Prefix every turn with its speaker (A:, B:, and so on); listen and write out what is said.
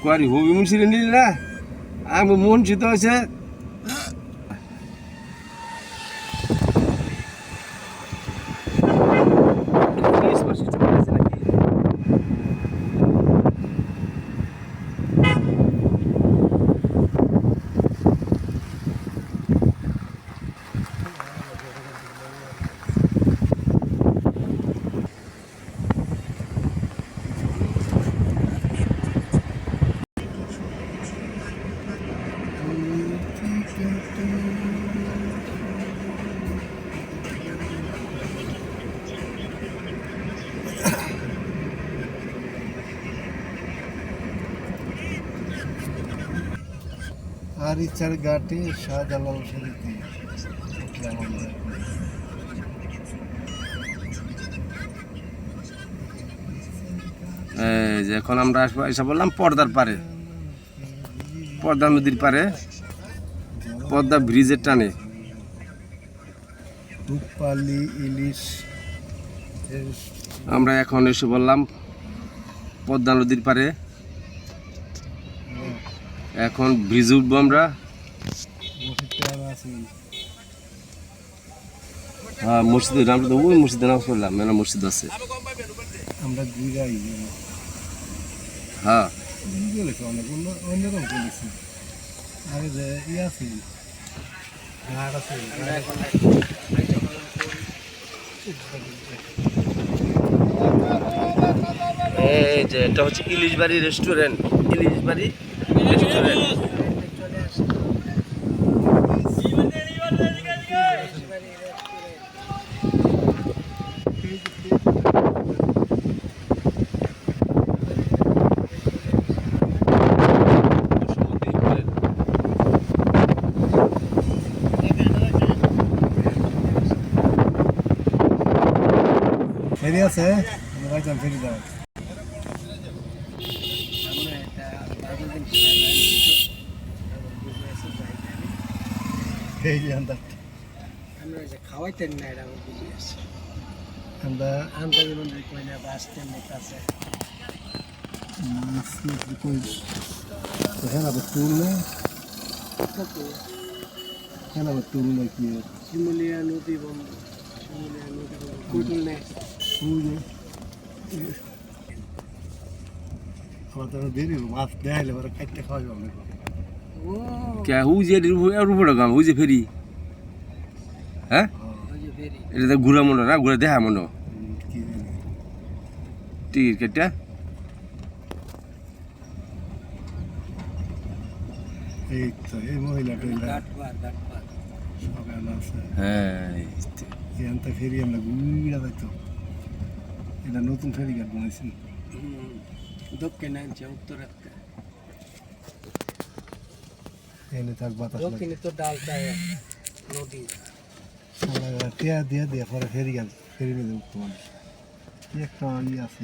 A: Query হবি মুন্সিরে নিলি না আমি মুন্সি তো হয়েছে
B: আর ইচ্ছার ঘাটে শাহজালাল শরীফে উঠলাম আমরা।
A: যে এখন আমরা এসে বললাম পর্দার পারে পর্দা নদীর পারে পদ্মা ব্রিজের টানে
B: রূপালী ইলিশ
A: আমরা এখন এসে বললাম পদ্মা নদীর পারে এখন ব্রিজ উঠবো আমরা হ্যাঁ মসজিদে আমরা তো ওই মসজিদে নামাজ পড়লাম মেলা মসজিদ আছে
B: আমরা ঘুরাই
A: হ্যাঁ
B: অন্যরকম করেছি আরে যে ইয়ে আছে ঘাট আছে
A: এই যে এটা হচ্ছে ইলিশ বাড়ি রেস্টুরেন্ট ইলিশ বাড়ি রেস্টুরেন্ট
B: ফেরি আছে ফেরি দাও এই যে আমরা
C: খাওয়াইতেন না এটা আমি বুঝে আসছি
B: আমরা
C: আন্দাজ মন্দির কই না বাস স্ট্যান্ডের কাছে
B: এখানে আবার তুললে এখানে আবার তুললে কি
C: শিমুলিয়া নদী বন্ধ শিমুলিয়া নদী বন্ধ কুটুল নেই
B: আমার তো দেরি মাছ দেখাইলে পরে কাটতে খাওয়া যাবে
C: ও
A: কে হুজে উপরে গাম হুজে ফেরি হ্যাঁ
C: ওই যে ফেরি
A: এটা তো ঘুরা মনে না ঘুরে দেখা মনে
B: কি জানি
A: টিকিট কেটে
B: এই তো এই মহিলাটা
C: ঘাটপার
B: সকাল আছে
A: হ্যাঁ
B: এখানটা ফেরি আমরা ঘুরে যাইতো এটা নতুন ফেরি ঘাট বানাইছি
C: দক্ষিণে আনছে উত্তরাতে
B: এনে থাক বাতাস
C: দক্ষিণে তো ডালটা নদী
B: লাগে টিয়া দিয়ে দিয়ে পরে ফেরি গেল ফেরি নিয়ে উঠতো মানে কি একটা ইয়ে আছে